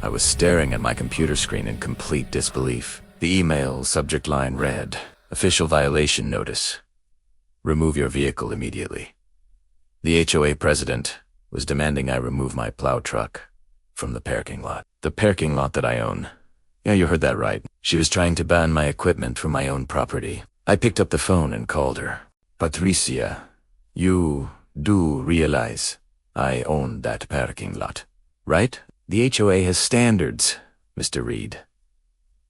I was staring at my computer screen in complete disbelief. The email subject line read, "Official violation notice. Remove your vehicle immediately." The HOA president was demanding I remove my plow truck from the parking lot. The parking lot that I own. Yeah, you heard that right. She was trying to ban my equipment from my own property. I picked up the phone and called her. "Patricia, you do realize I own that parking lot, right? The HOA has standards, Mr. Reed.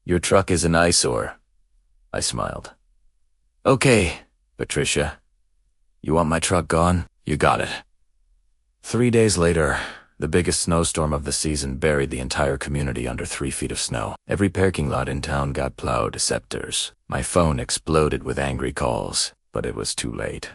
Your truck is an eyesore." I smiled. "Okay, Patricia. You want my truck gone? You got it." 3 days later, the biggest snowstorm of the season buried the entire community under 3 feet of snow. Every parking lot in town got plowed scepters. My phone exploded with angry calls, but it was too late.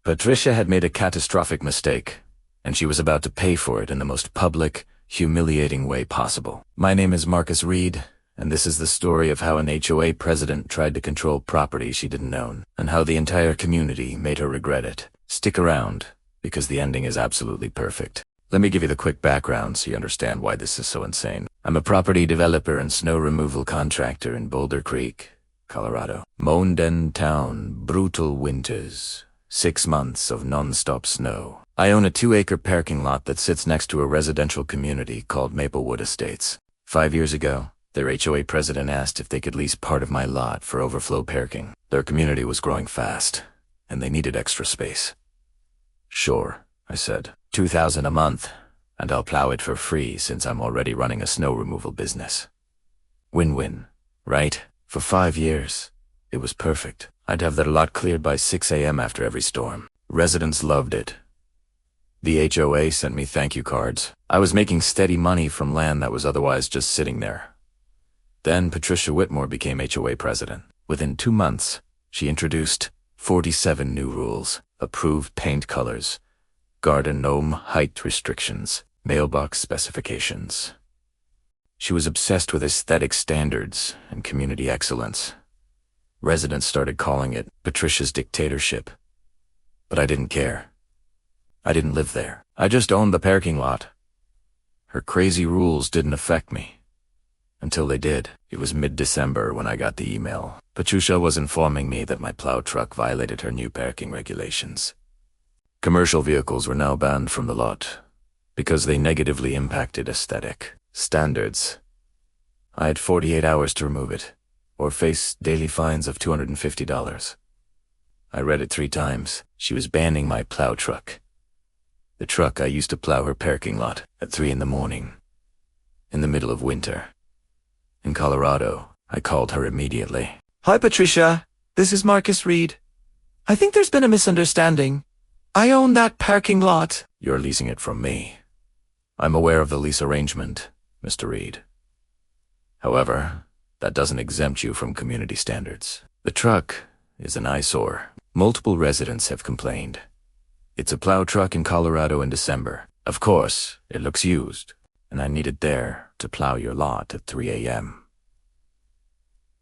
Patricia had made a catastrophic mistake, and she was about to pay for it in the most public, humiliating way possible. My name is Marcus Reed, and this is the story of how an HOA president tried to control property she didn't own, and how the entire community made her regret it. Stick around, because the ending is absolutely perfect. Let me give you the quick background so you understand why this is so insane. I'm a property developer and snow removal contractor in Boulder Creek, Colorado. Monden Town, brutal winters. 6 months of non-stop snow. I own a 2-acre parking lot that sits next to a residential community called Maplewood Estates. 5 years ago, their HOA president asked if they could lease part of my lot for overflow parking. Their community was growing fast, and they needed extra space. "Sure," I said. $2,000 a month, and I'll plow it for free since I'm already running a snow removal business. Win-win, right? For 5 years, it was perfect. I'd have their lot cleared by 6 a.m. after every storm. Residents loved it. The HOA sent me thank you cards. I was making steady money from land that was otherwise just sitting there. Then Patricia Whitmore became HOA president. Within 2 months, she introduced 47 new rules, approved paint colors, garden gnome height restrictions, mailbox specifications. She was obsessed with aesthetic standards and community excellence. Residents started calling it Patricia's dictatorship. But I didn't care. I didn't live there. I just owned the parking lot. Her crazy rules didn't affect me. Until they did. It was mid-December when I got the email. Patricia was informing me that my plow truck violated her new parking regulations. Commercial vehicles were now banned from the lot because they negatively impacted aesthetic standards. I had 48 hours to remove it, or face daily fines of $250. I read it 3 times. She was banning my plow truck. The truck I used to plow her parking lot at 3 in the morning, in the middle of winter. In Colorado, I called her immediately. "Hi, Patricia. This is Marcus Reed. I think there's been a misunderstanding. I own that parking lot." "You're leasing it from me. I'm aware of the lease arrangement, Mr. Reed. However, that doesn't exempt you from community standards. The truck is an eyesore. Multiple residents have complained. It's a plow truck in Colorado in December. Of course, it looks used, and I need it there to plow your lot at 3 a.m.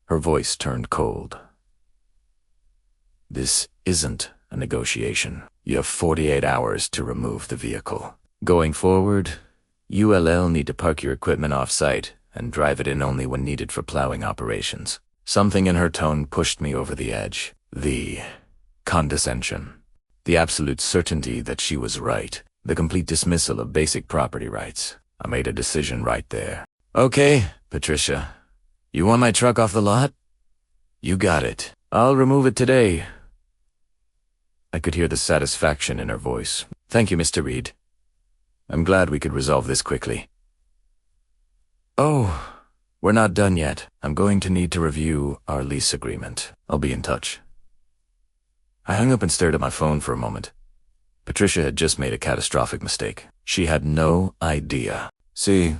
Her voice turned cold. "This isn't a negotiation. You have 48 hours to remove the vehicle. Going forward, ULL need to park your equipment off-site and drive it in only when needed for plowing operations." Something in her tone pushed me over the edge. The condescension. The absolute certainty that she was right. The complete dismissal of basic property rights. I made a decision right there. "Okay, Patricia. You want my truck off the lot? You got it. I'll remove it today." I could hear the satisfaction in her voice. "Thank you, Mr. Reed. I'm glad we could resolve this quickly." "Oh, we're not done yet. I'm going to need to review our lease agreement. I'll be in touch." I hung up and stared at my phone for a moment. Patricia had just made a catastrophic mistake. She had no idea. See,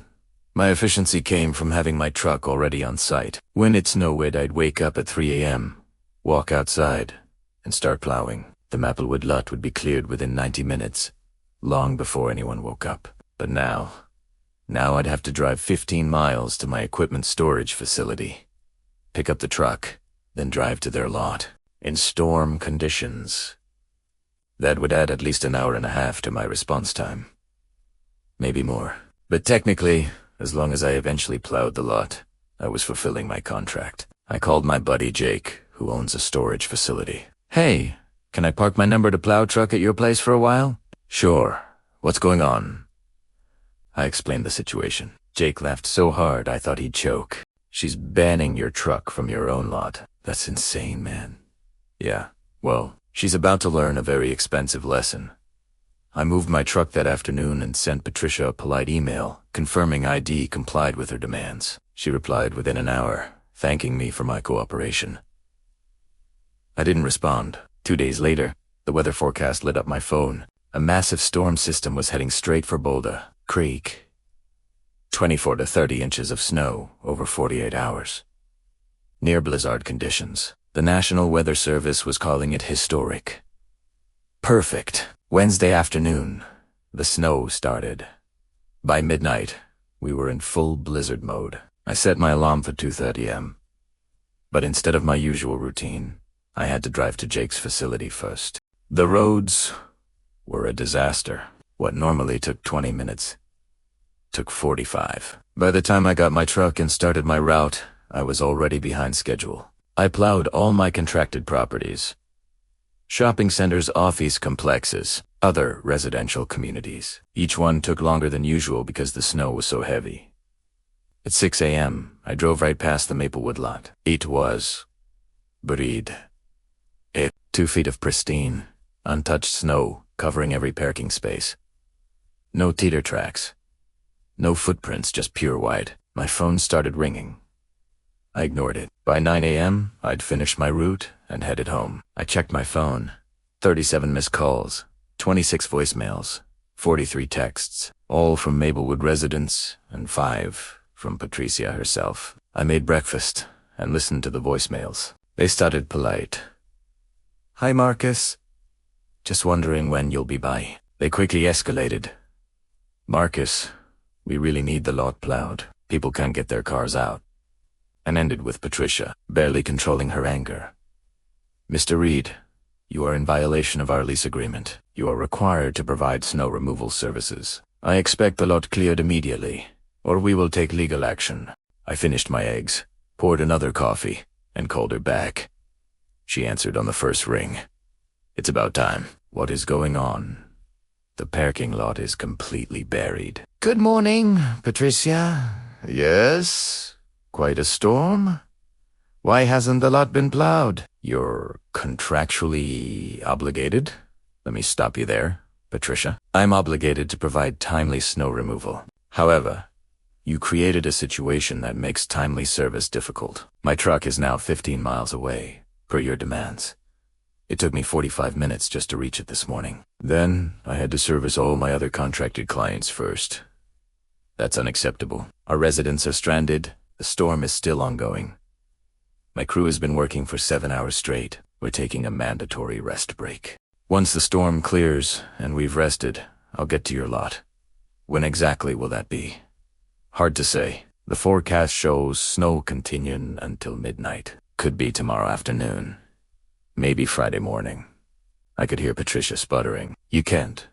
my efficiency came from having my truck already on site. When it snowed, I'd wake up at 3 a.m., walk outside, and start plowing. The Maplewood lot would be cleared within 90 minutes, long before anyone woke up. But now I'd have to drive 15 miles to my equipment storage facility, pick up the truck, then drive to their lot, in storm conditions. That would add at least an hour and a half to my response time. Maybe more. But technically, As long as I eventually plowed the lot, I was fulfilling my contract. I called my buddy Jake, who owns a storage facility. "Hey, can I park my number to plow truck at your place for a while?" "Sure. What's going on?" I explained the situation. Jake laughed so hard I thought he'd choke. "She's banning your truck from your own lot." "That's insane, man." "Yeah, well, she's about to learn a very expensive lesson." I moved my truck that afternoon and sent Patricia a polite email confirming ID complied with her demands. She replied within an hour, thanking me for my cooperation. I didn't respond. 2 days later, the weather forecast lit up my phone. A massive storm system was heading straight for Boulder Creek. 24 to 30 inches of snow over 48 hours. Near blizzard conditions. The National Weather Service was calling it historic. Perfect. Wednesday afternoon, the snow started. By midnight, we were in full blizzard mode. I set my alarm for 2:30 a.m. But instead of my usual routine, I had to drive to Jake's facility first. The roads were a disaster. What normally took 20 minutes took 45. By the time I got my truck and started my route, I was already behind schedule. I plowed all my contracted properties. Shopping centers, office complexes, other residential communities. Each one took longer than usual because the snow was so heavy. At 6 a.m., I drove right past the Maplewood lot. It was buried. 2 feet of pristine, untouched snow covering every parking space. No teeter tracks. No footprints, just pure white. My phone started ringing. I ignored it. By 9 a.m., I'd finished my route and headed home. I checked my phone. 37 missed calls, 26 voicemails, 43 texts, all from Maplewood residents and 5 from Patricia herself. I made breakfast and listened to the voicemails. They started polite. "Hi, Marcus. Just wondering when you'll be by." They quickly escalated. "Marcus, we really need the lot plowed. People can't get their cars out." And ended with Patricia, barely controlling her anger. "Mr. Reed, you are in violation of our lease agreement. You are required to provide snow removal services. I expect the lot cleared immediately, or we will take legal action." I finished my eggs, poured another coffee, and called her back. She answered on the first ring. "It's about time." "What is going on?" "The parking lot is completely buried." "Good morning, Patricia." "Yes? Quite a storm? Why hasn't the lot been plowed?" "You're contractually obligated?" "Let me stop you there, Patricia. I'm obligated to provide timely snow removal. However, you created a situation that makes timely service difficult. My truck is now 15 miles away, per your demands. It took me 45 minutes just to reach it this morning. Then, I had to service all my other contracted clients first. That's unacceptable. Our residents are stranded. The storm is still ongoing. My crew has been working for 7 hours straight. We're taking a mandatory rest break. Once the storm clears and we've rested, I'll get to your lot. When exactly will that be? Hard to say. The forecast shows snow continuing until midnight. Could be tomorrow afternoon. Maybe Friday morning. I could hear Patricia sputtering. "You can't.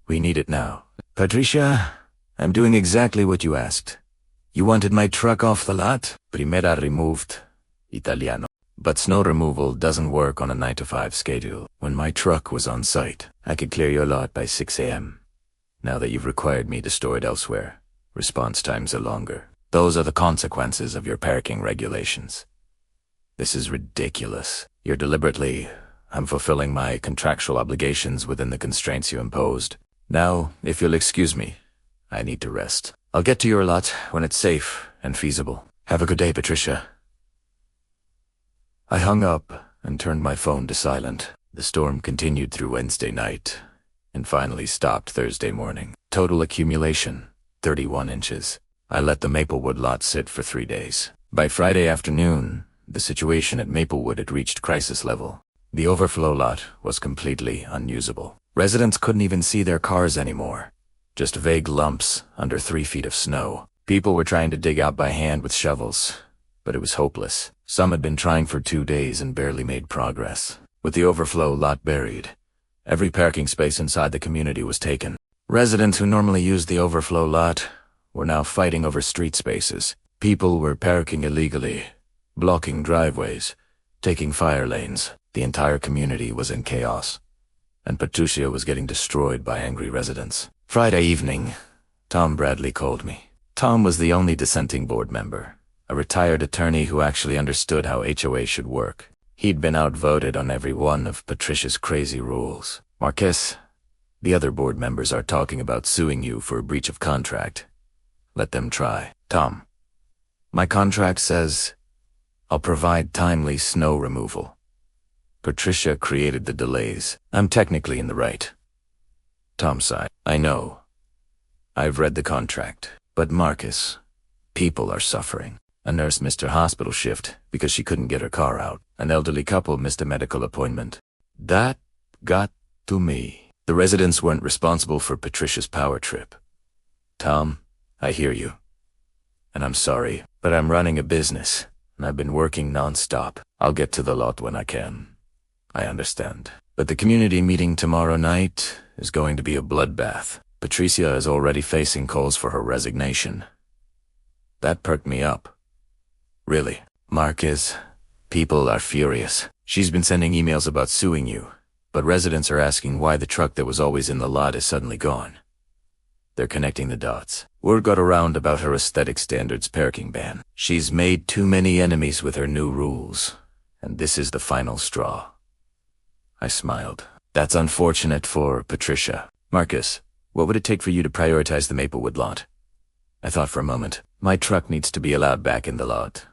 We need it now." "Patricia, I'm doing exactly what you asked. You wanted my truck off the lot? Primera removed. Italiano. But snow removal doesn't work on a 9-to-5 schedule. When my truck was on site, I could clear your lot by 6 a.m. Now that you've required me to store it elsewhere, response times are longer. Those are the consequences of your parking regulations. This is ridiculous. I'm fulfilling my contractual obligations within the constraints you imposed. Now, if you'll excuse me, I need to rest. I'll get to your lot when it's safe and feasible. Have a good day, Patricia." I hung up and turned my phone to silent. The storm continued through Wednesday night and finally stopped Thursday morning. Total accumulation, 31 inches. I let the Maplewood lot sit for 3 days. By Friday afternoon, the situation at Maplewood had reached crisis level. The overflow lot was completely unusable. Residents couldn't even see their cars anymore. Just vague lumps under 3 feet of snow. People were trying to dig out by hand with shovels, but it was hopeless. Some had been trying for 2 days and barely made progress. With the overflow lot buried, every parking space inside the community was taken. Residents who normally used the overflow lot were now fighting over street spaces. People were parking illegally, blocking driveways, taking fire lanes. The entire community was in chaos, and Patricia was getting destroyed by angry residents. Friday evening, Tom Bradley called me. Tom was the only dissenting board member, a retired attorney who actually understood how HOA should work. He'd been outvoted on every one of Patricia's crazy rules. Marcus, the other board members are talking about suing you for a breach of contract. Let them try. Tom, my contract says I'll provide timely snow removal. Patricia created the delays. I'm technically in the right. Tom sighed. I know. I've read the contract. But Marcus, people are suffering. A nurse missed her hospital shift because she couldn't get her car out. An elderly couple missed a medical appointment. That got to me. The residents weren't responsible for Patricia's power trip. Tom, I hear you. And I'm sorry, but I'm running a business, and I've been working non-stop. I'll get to the lot when I can. I understand. But the community meeting tomorrow night is going to be a bloodbath. Patricia is already facing calls for her resignation. That perked me up. Really. Marcus, people are furious. She's been sending emails about suing you, but residents are asking why the truck that was always in the lot is suddenly gone. They're connecting the dots. Word got around about her aesthetic standards parking ban. She's made too many enemies with her new rules, and this is the final straw. I smiled. That's unfortunate for Patricia. Marcus, what would it take for you to prioritize the Maplewood lot? I thought for a moment. My truck needs to be allowed back in the lot.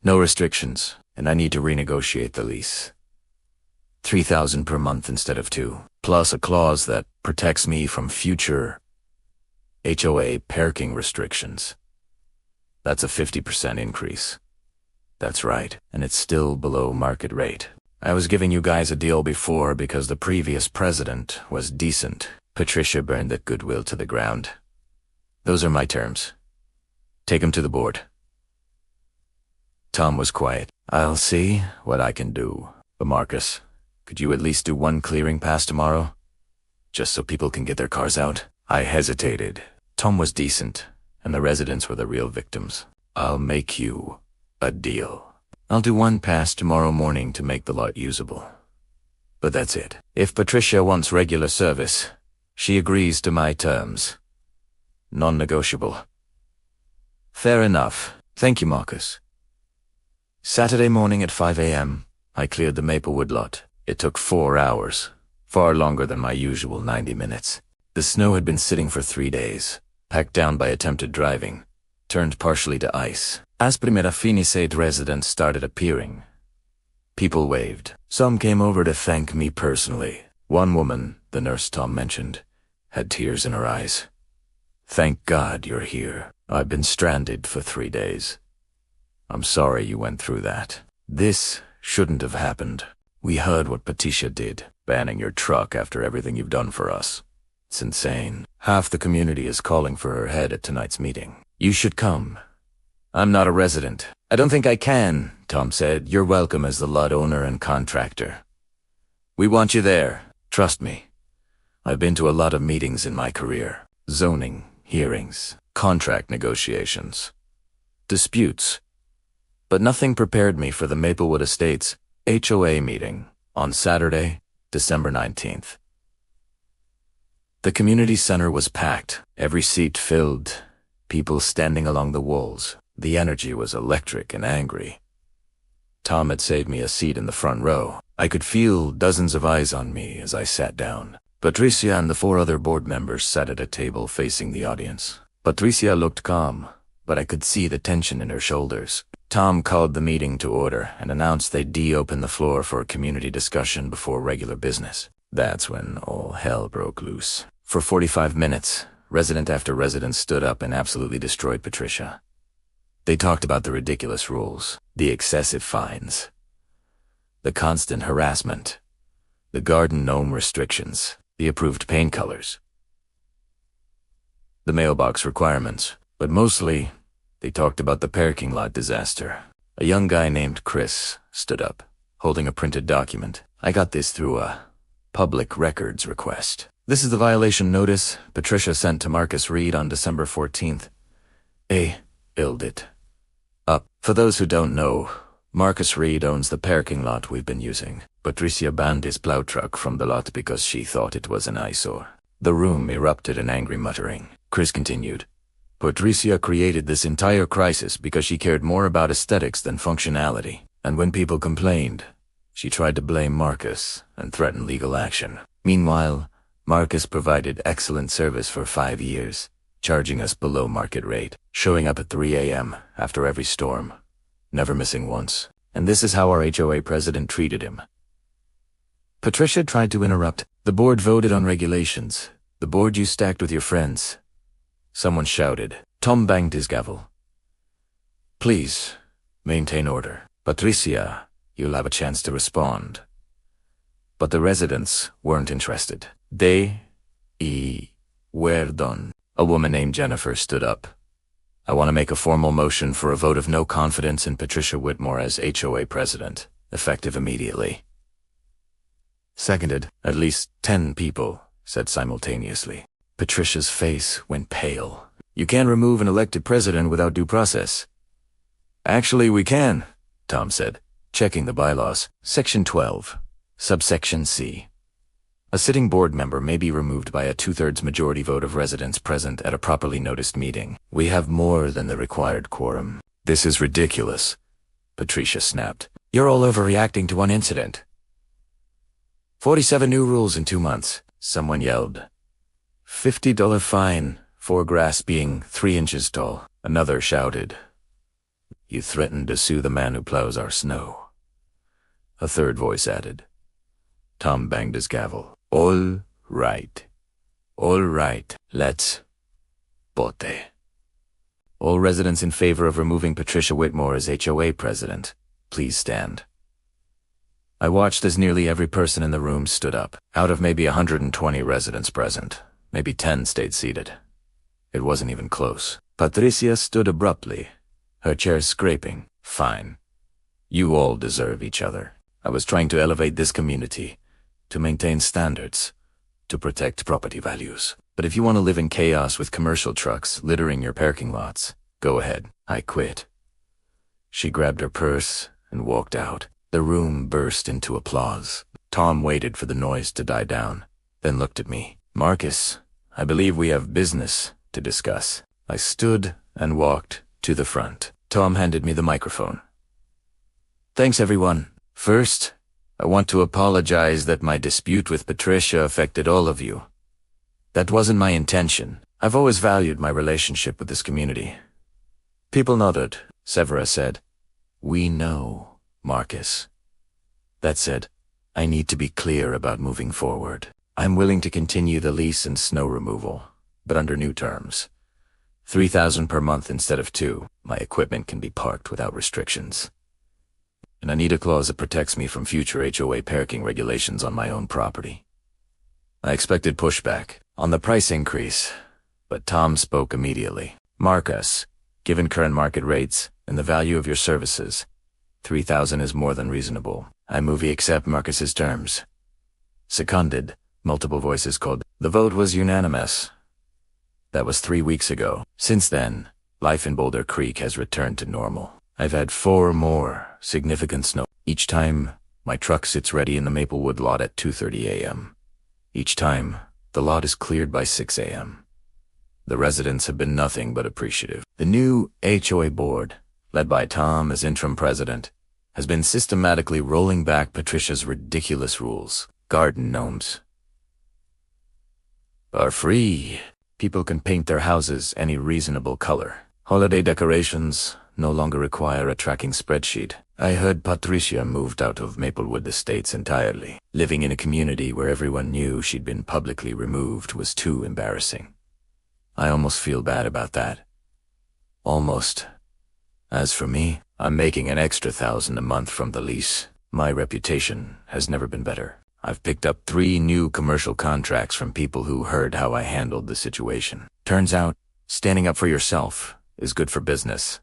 No restrictions, and I need to renegotiate the lease. $3,000 per month instead of $2,000, plus a clause that protects me from future HOA parking restrictions. That's a 50% increase. That's right, and it's still below market rate. I was giving you guys a deal before because the previous president was decent. Patricia burned that goodwill to the ground. Those are my terms. Take them to the board. Tom was quiet. I'll see what I can do. But Marcus, could you at least do one clearing pass tomorrow? Just so people can get their cars out? I hesitated. Tom was decent, and the residents were the real victims. I'll make you a deal. I'll do one pass tomorrow morning to make the lot usable. But that's it. If Patricia wants regular service, she agrees to my terms. Non-negotiable. Fair enough. Thank you, Marcus. Saturday morning at 5 a.m., I cleared the Maplewood lot. It took 4 hours, far longer than my usual 90 minutes. The snow had been sitting for 3 days, packed down by attempted driving, turned partially to ice. As primera finisade, residents started appearing. People waved. Some came over to thank me personally. One woman, the nurse Tom mentioned, had tears in her eyes. Thank God you're here. I've been stranded for 3 days. I'm sorry you went through that. This shouldn't have happened. We heard what Patricia did, banning your truck after everything you've done for us. It's insane. Half the community is calling for her head at tonight's meeting. You should come. I'm not a resident. I don't think I can, Tom said. You're welcome as the lot owner and contractor. We want you there. Trust me. I've been to a lot of meetings in my career. Zoning, hearings, contract negotiations, disputes. But nothing prepared me for the Maplewood Estates HOA meeting on Saturday, December 19th. The community center was packed, every seat filled, people standing along the walls. The energy was electric and angry. Tom had saved me a seat in the front row. I could feel dozens of eyes on me as I sat down. Patricia and the 4 other board members sat at a table facing the audience. Patricia looked calm, but I could see the tension in her shoulders. Tom called the meeting to order and announced they'd open the floor for a community discussion before regular business. That's when all hell broke loose. For 45 minutes, resident after resident stood up and absolutely destroyed Patricia. They talked about the ridiculous rules, the excessive fines, the constant harassment, the garden gnome restrictions, the approved paint colors, the mailbox requirements, but mostly, they talked about the parking lot disaster. A young guy named Chris stood up, holding a printed document. I got this through a public records request. This is the violation notice Patricia sent to Marcus Reed on December 14th. Illed it up. For those who don't know, Marcus Reed owns the parking lot we've been using. Patricia banned his plow truck from the lot because she thought it was an eyesore. The room erupted in angry muttering. Chris continued. Patricia created this entire crisis because she cared more about aesthetics than functionality. And when people complained, she tried to blame Marcus and threaten legal action. Meanwhile, Marcus provided excellent service for 5 years, charging us below market rate, showing up at 3 a.m. after every storm, never missing once. And this is how our HOA president treated him. Patricia tried to interrupt. The board voted on regulations. The board you stacked with your friends. Someone shouted. Tom banged his gavel. Please, maintain order. Patricia, you'll have a chance to respond. But the residents weren't interested. Were done. A woman named Jennifer stood up. I want to make a formal motion for a vote of no confidence in Patricia Whitmore as HOA president, effective immediately. Seconded. At least 10 people said simultaneously. Patricia's face went pale. You can't remove an elected president without due process. Actually, we can, Tom said, checking the bylaws. Section 12, subsection C. A sitting board member may be removed by a 2/3 majority vote of residents present at a properly noticed meeting. We have more than the required quorum. This is ridiculous, Patricia snapped. You're all overreacting to one incident. 47 new rules in 2 months, someone yelled. $50 fine for grass being 3 inches tall. Another shouted. You threatened to sue the man who plows our snow. A third voice added. Tom banged his gavel. All right. All right. Let's vote. All residents in favor of removing Patricia Whitmore as HOA president, please stand. I watched as nearly every person in the room stood up. Out of maybe 120 residents present, maybe 10 stayed seated. It wasn't even close. Patricia stood abruptly, her chair scraping. Fine. You all deserve each other. I was trying to elevate this community, to maintain standards, to protect property values. But if you want to live in chaos with commercial trucks littering your parking lots, go ahead. I quit. She grabbed her purse and walked out. The room burst into applause. Tom waited for the noise to die down, then looked at me. Marcus, I believe we have business to discuss. I stood and walked to the front. Tom handed me the microphone. Thanks, everyone. First, I want to apologize that my dispute with Patricia affected all of you. That wasn't my intention. I've always valued my relationship with this community. People nodded. Severa said, We know, Marcus. That said, I need to be clear about moving forward. I'm willing to continue the lease and snow removal, but under new terms. $3,000 per month instead of $2. My equipment can be parked without restrictions. And I need a clause that protects me from future HOA parking regulations on my own property. I expected pushback on the price increase, but Tom spoke immediately. Marcus, given current market rates and the value of your services, $3,000 is more than reasonable. I move we accept Marcus's terms. Seconded, multiple voices called. The vote was unanimous. That was 3 weeks ago. Since then, life in Boulder Creek has returned to normal. I've had 4 more significant snow. Each time, my truck sits ready in the Maplewood lot at 2:30 a.m. Each time, the lot is cleared by 6 a.m. The residents have been nothing but appreciative. The new HOA board, led by Tom as interim president, has been systematically rolling back Patricia's ridiculous rules. Garden gnomes are free. People can paint their houses any reasonable color. Holiday decorations no longer require a tracking spreadsheet. I heard Patricia moved out of Maplewood Estates entirely. Living in a community where everyone knew she'd been publicly removed was too embarrassing. I almost feel bad about that. Almost. As for me, I'm making an extra $1,000 a month from the lease. My reputation has never been better. I've picked up 3 new commercial contracts from people who heard how I handled the situation. Turns out, standing up for yourself is good for business.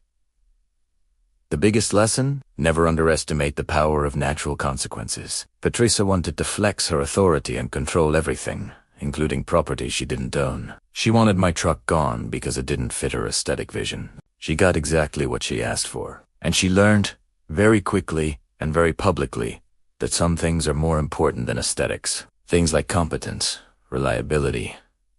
The biggest lesson? Never underestimate the power of natural consequences. Patricia wanted to flex her authority and control everything, including property she didn't own. She wanted my truck gone because it didn't fit her aesthetic vision. She got exactly what she asked for. And she learned, very quickly and very publicly, that some things are more important than aesthetics. Things like competence, reliability,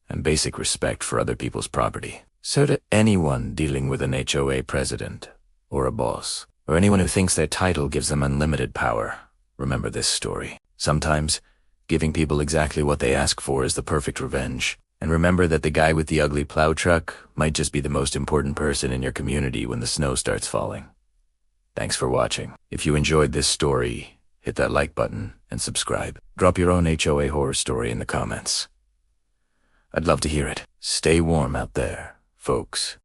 and basic respect for other people's property. So to anyone dealing with an HOA president, or a boss, or anyone who thinks their title gives them unlimited power, remember this story. Sometimes, giving people exactly what they ask for is the perfect revenge. And remember that the guy with the ugly plow truck might just be the most important person in your community when the snow starts falling. Thanks for watching. If you enjoyed this story, hit that like button and subscribe. Drop your own HOA horror story in the comments. I'd love to hear it. Stay warm out there, folks.